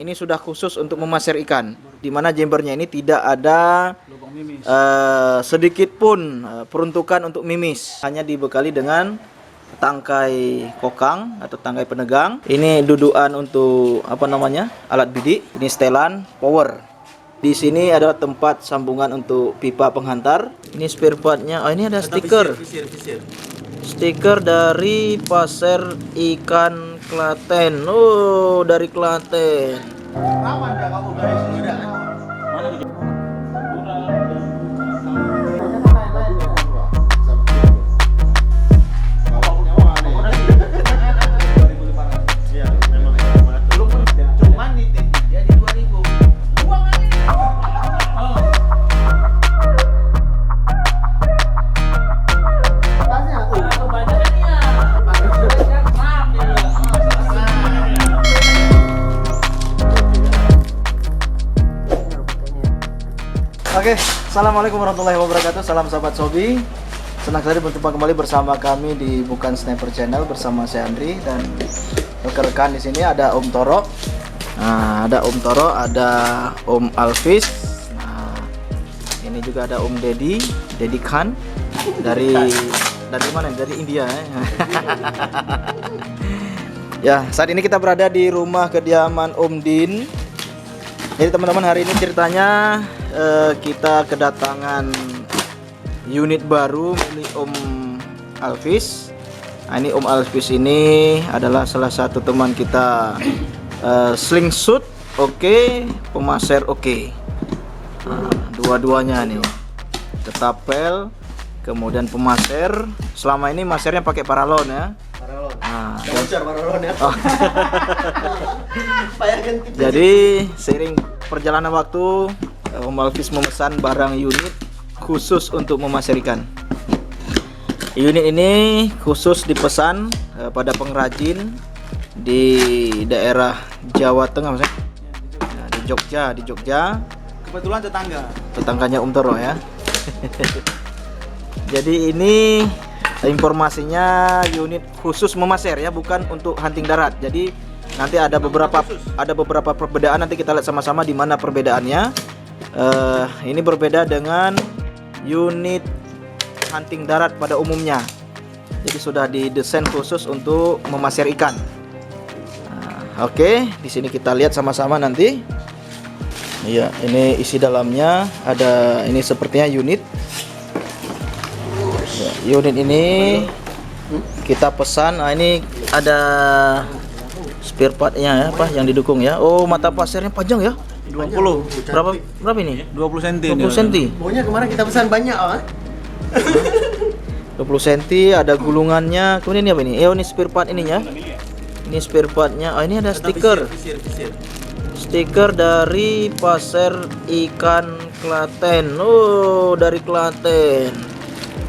Ini sudah khusus untuk memasir ikan, di mana jembernya ini tidak ada sedikit pun peruntukan untuk mimis. Hanya dibekali dengan tangkai kokang atau tangkai penegang. Ini dudukan untuk alat bidik. Ini setelan power. Di sini ada tempat sambungan untuk pipa penghantar. Ini spare partnya. Oh, ini ada stiker. Stiker dari Pasir Ikan Klaten. Oh, dari Klaten. Rawan dah kamu guys. Tidak. Oke, assalamualaikum warahmatullahi wabarakatuh. Salam sahabat Sobi. Senang sekali berjumpa kembali bersama kami di Bukan Sniper Channel bersama saya Andri dan rekan-rekan di sini ada Om Toro. Nah, ada Om Toro, ada Om Alvis. Nah, ini juga ada Om Dedi Khan dari mana? Dari India. Ya, saat ini kita berada di rumah kediaman Om Din. Jadi teman-teman, hari ini ceritanya kita kedatangan unit baru milik Om Alvis. Nah, ini Om Alvis ini adalah salah satu teman kita, slingshot oke, pemasir oke. Nah, dua-duanya nih, ketapel, kemudian pemasir. Selama ini masirnya pakai paralon ya. Nah, oh. Jadi seiring perjalanan waktu, Om Alvis memesan barang unit khusus untuk memasir ikan. Unit ini khusus dipesan pada pengrajin di daerah Jawa Tengah, maksudnya nah, di Jogja. Kebetulan Tetangganya Om Toro ya. Jadi ini informasinya unit khusus memasir ya, bukan untuk hunting darat. Jadi nanti ada beberapa perbedaan, nanti kita lihat sama-sama di mana perbedaannya. Ini berbeda dengan unit hunting darat pada umumnya. Jadi sudah didesain khusus untuk memasir ikan. Nah, oke, di sini kita lihat sama-sama nanti. Iya, ini isi dalamnya ada, ini sepertinya unit. Unit ini kita pesan. Nah, ini ada spare partnya ya, yang didukung ya. Oh, mata pasirnya panjang ya. 20. Berapa ini? 20 cm. 20 cm. Pokoknya kemarin kita pesan banyak, 20 cm, ada gulungannya. Kemudian ini apa ini? Ini spare part ininya. Ini spare partnya. Oh, ini ada stiker. Stiker dari Pasir Ikan Klaten. Oh, dari Klaten.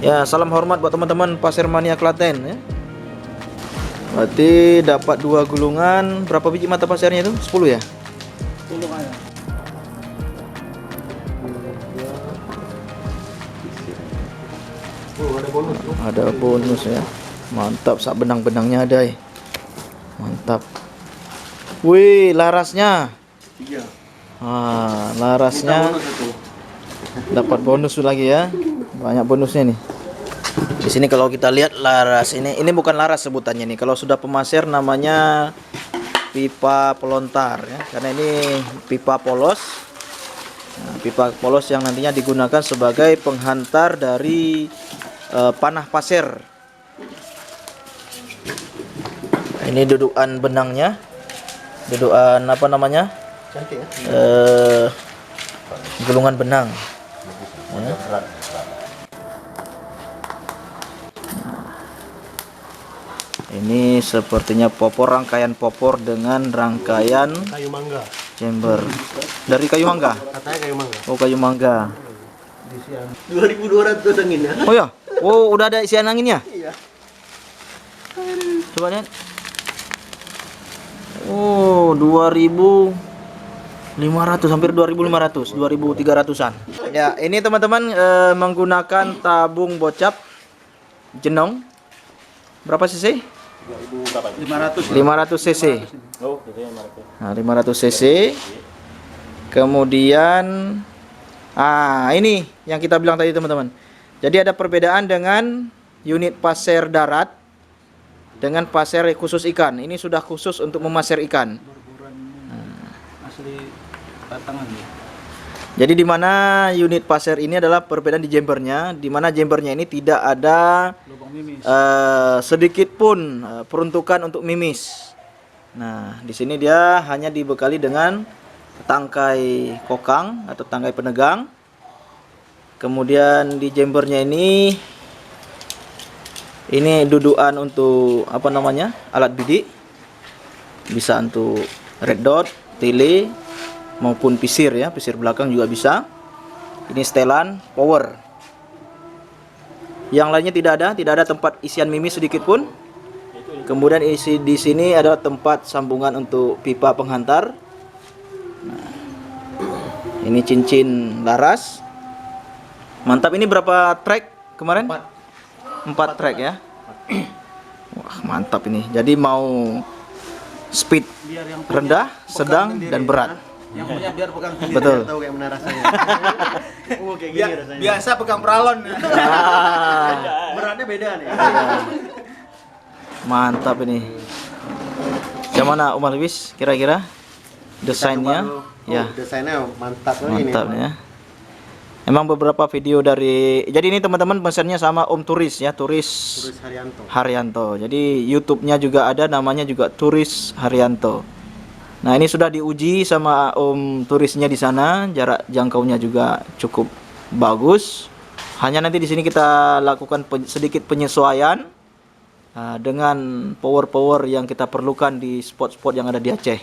Ya, salam hormat buat teman-teman Pasir Mania Klaten ya. Berarti dapat 2 gulungan. Berapa biji mata pasirnya itu? 10 ya? 10 aja. Ada bonus tuh. Ada bonus ya. Mantap, sak benang-benangnya ada ya. Mantap. Wih, larasnya. 3. Larasnya dapat bonus lagi ya. Banyak bonusnya nih. Di sini kalau kita lihat laras ini bukan laras sebutannya nih. Kalau sudah pemasir namanya pipa pelontar ya. Karena ini pipa polos. Nah, pipa polos yang nantinya digunakan sebagai penghantar dari panah pasir. Ini dudukan benangnya. Dudukan Cantik ya. Gulungan benang. Ya. Ini sepertinya rangkaian popor dengan rangkaian Kayu mangga. chamber. Dari kayu mangga? Katanya kayu mangga. Oh, kayu mangga. 2.200 anginnya. Oh ya? Oh, udah ada isian anginnya? Iya. Coba lihat. Oh, 2.500, hampir 2.500, 2.300-an. Ya, ini teman-teman menggunakan tabung bocap jenong. Berapa cc? 500 cc. Oh, gitu ya mereka. Nah, 500 cc. Kemudian ini yang kita bilang tadi teman-teman. Jadi ada perbedaan dengan unit pasir darat dengan pasir khusus ikan. Ini sudah khusus untuk memasir ikan. Asli batangan ya. Jadi di mana unit pasir ini adalah perbedaan di jembernya, di mana jembernya ini tidak ada Lubang mimis. sedikit pun peruntukan untuk mimis. Nah, di sini dia hanya dibekali dengan tangkai kokang atau tangkai penegang. Kemudian di jembernya ini dudukan untuk apa namanya? Alat bidik. Bisa untuk red dot, tele maupun pisir ya, pisir belakang juga bisa. Ini setelan power. Yang lainnya tidak ada tempat isian mimis sedikit pun. Kemudian di sini ada tempat sambungan untuk pipa penghantar. Nah, ini cincin laras. Mantap. Ini berapa track kemarin? 4 track ya. Wah, mantap ini. Jadi mau speed Biar yang rendah, sedang dan berat. yang punya biar pegang sendiri. Betul. Tahu kayak mana rasanya. Oh, kayak gini rasanya. Biasa pegang pralon. Beratnya beda nih. Mantap ini. Yang mana Umar Lewis kira-kira desainnya? Ya, Desainnya mantap kali ini. mantap ya. Emang beberapa video dari, jadi ini teman-teman pesannya sama Om Turis ya, Turis Turis Haryanto. Jadi YouTube-nya juga ada, namanya juga Turis Haryanto. Nah, ini sudah diuji sama Om Turisnya di sana, jarak jangkaunya juga cukup bagus. Hanya nanti di sini kita lakukan sedikit penyesuaian dengan power yang kita perlukan di spot-spot yang ada di Aceh.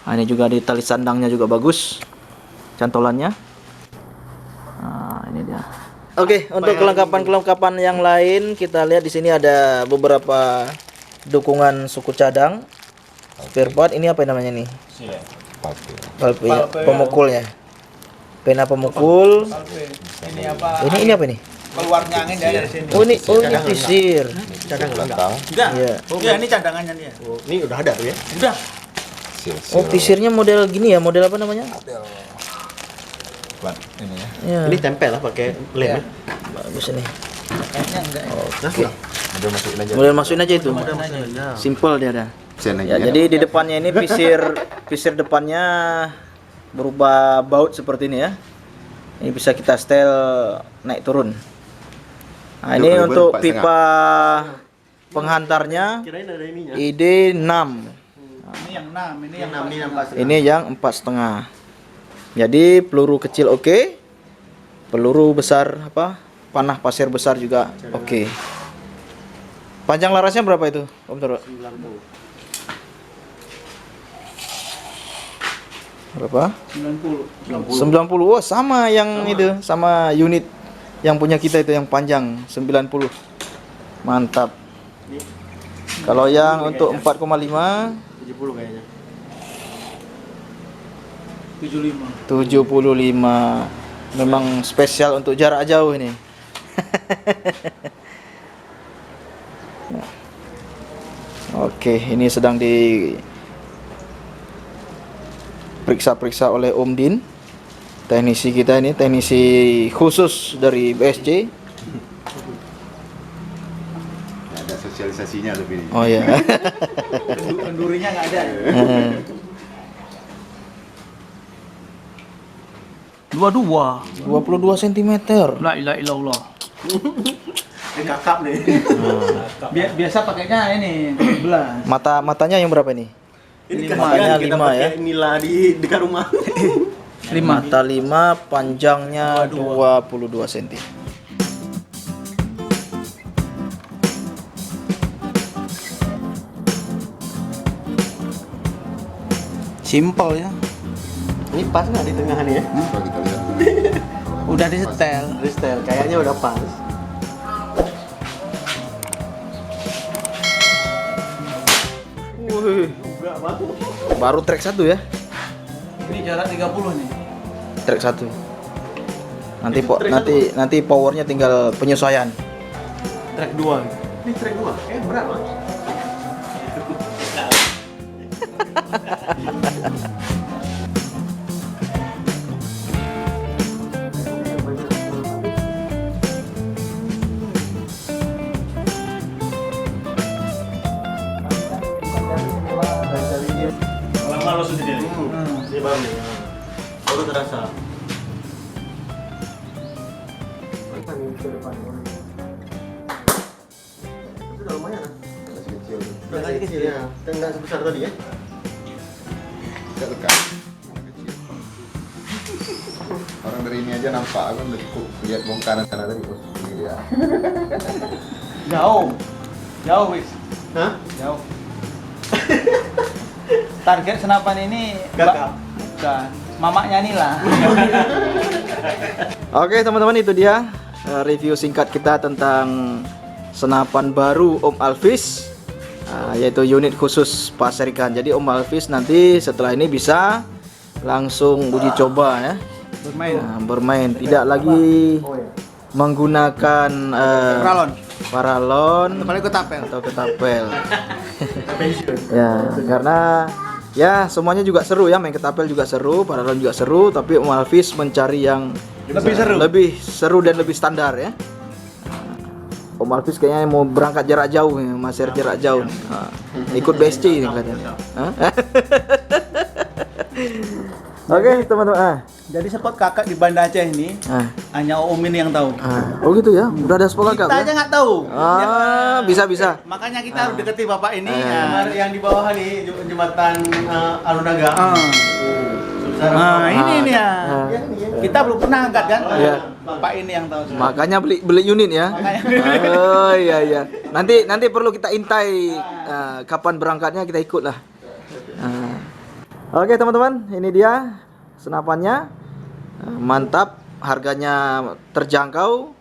Nah, ini juga di tali sandangnya juga bagus, cantolannya. Nah, ini dia. Oke, untuk kelengkapan yang lain kita lihat di sini ada beberapa dukungan suku cadang, spare part. Ini apa namanya nih? Valve ya, pemukulnya. Pena pemukul. Ini apa? Ini apa nih? Keluarnya angin dari sini. Oh ini pisir. Cadang enggak? Udah. Iya. Iya, ini cadangannya dia. Oh, ini udah ada tuh ya. Udah. Oh, pisirnya model gini ya, model apa namanya? Ini ya. Ya. Ini tempel lah pakai lem ya. Bagus ini. Kayaknya enggak. Oke. Udah masukin aja. Model masukin aja itu. Ya. Simple dia ada. Sen Ya, aja. jadi di depannya ini pisir depannya berubah baut seperti ini ya. Ini bisa kita setel naik turun. Nah, ini Double untuk empat pipa penghantarnya Kirain ada ininya. ID 6. Ini yang 6, ini yang 6 ini yang pas. Ini yang 4,5. Jadi peluru kecil oke. Peluru besar panah pasir besar juga oke. Panjang larasnya berapa itu, Om Toro? 90. Berapa? 90. 90. Oh, sama yang itu, sama unit yang punya kita itu yang panjang 90. Mantap. Kalau yang untuk 4,5 70 kayaknya. 75. Memang spesial untuk jarak jauh ini. Oke, ini sedang periksa-periksa oleh Om Din. Teknisi kita ini, teknisi khusus dari BSC. Ada sosialisasinya tapi ini. Oh ya. Kendurinya enggak ada. 22 cm. La ilaha illallah. Ini kakap nih. Biasa pakainya ini 12. Matanya yang berapa ini? Ini Makanya kasihan kita 5 ya. pakai nila di dekat rumah. 5. Mata 5, panjangnya 22 cm. Simpel ya. Ini pas nggak di tengah nih ya? Coba kita lihat. Udah disetel. Freestyle, kayaknya udah pas. Wih, Enggak banget. baru track 1 ya. Ini jarak 30 nih. Track 1. Nanti powernya tinggal penyesuaian. Track 2. Ini track 2, kayak berat mas. Ini baru nih. Baru terasa. Itu udah lumayan lah. Masih kecil. Udah kecil ya. Dan nggak sebesar tadi ya. Tidak tekan. Kecil. Orang dari ini aja nampak, aku lihat bongkaran sana tadi. Oh, ini dia. Jauh. Jauh, wis. Hah? Jauh. Target senapan ini Gagap. bukan. Mamaknya Nila. Oke teman-teman, itu dia review singkat kita tentang senapan baru Om Alvis, yaitu unit khusus pasar ikan. Jadi Om Alvis nanti setelah ini bisa langsung uji coba ya, Bermain. bermain, tidak lagi Oh ya. menggunakan Paralon. paralon Kembali ke tapel. atau ketapel. Pensiun. Ya, karena ya semuanya juga seru ya, main ketapel juga seru, paralon juga seru, tapi Om Alvis mencari yang Lebih seru. lebih seru dan lebih standar ya. Om Alvis kayaknya mau berangkat jarak jauh, ya, masih jarak jauh. Ikut BSC ini kelihatannya. Hah? Oke teman-teman. Jadi spot kakak di Banda Aceh ini hanya Om ini yang tahu. Oh gitu ya, udah ada spot Kita kakak aja ya? nggak tahu. Bisa. Makanya kita harus deketi bapak ini. Kemarin yang di bawah nih jembatan Alunaga. Ini ya. Iya, nih, ya. Kita belum pernah angkat kan? Iya. Bapak ini yang tahu. semua. Makanya beli unit ya. Oh iya. Nanti perlu kita intai kapan berangkatnya, kita ikut lah. Oke teman-teman, ini dia senapannya. Mantap, harganya terjangkau.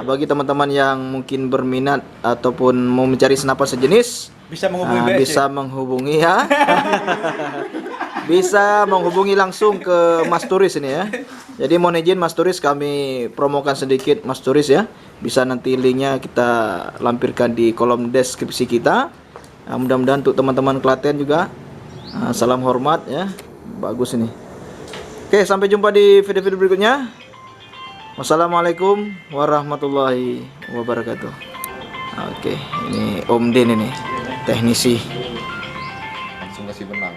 Bagi teman-teman yang mungkin berminat ataupun mau mencari senapan sejenis, Bisa menghubungi BSC. bisa menghubungi ya. Bisa menghubungi langsung ke Mas Turis ini ya. Jadi mohon izin Mas Turis, kami promokan sedikit Mas Turis ya. Bisa nanti linknya kita lampirkan di kolom deskripsi kita. Mudah-mudahan untuk teman-teman Klaten juga. Salam hormat ya. Bagus ini. Oke, sampai jumpa di video-video berikutnya. Wassalamualaikum warahmatullahi wabarakatuh. Oke, ini Om Din ini teknisi. Langsung kasih benang.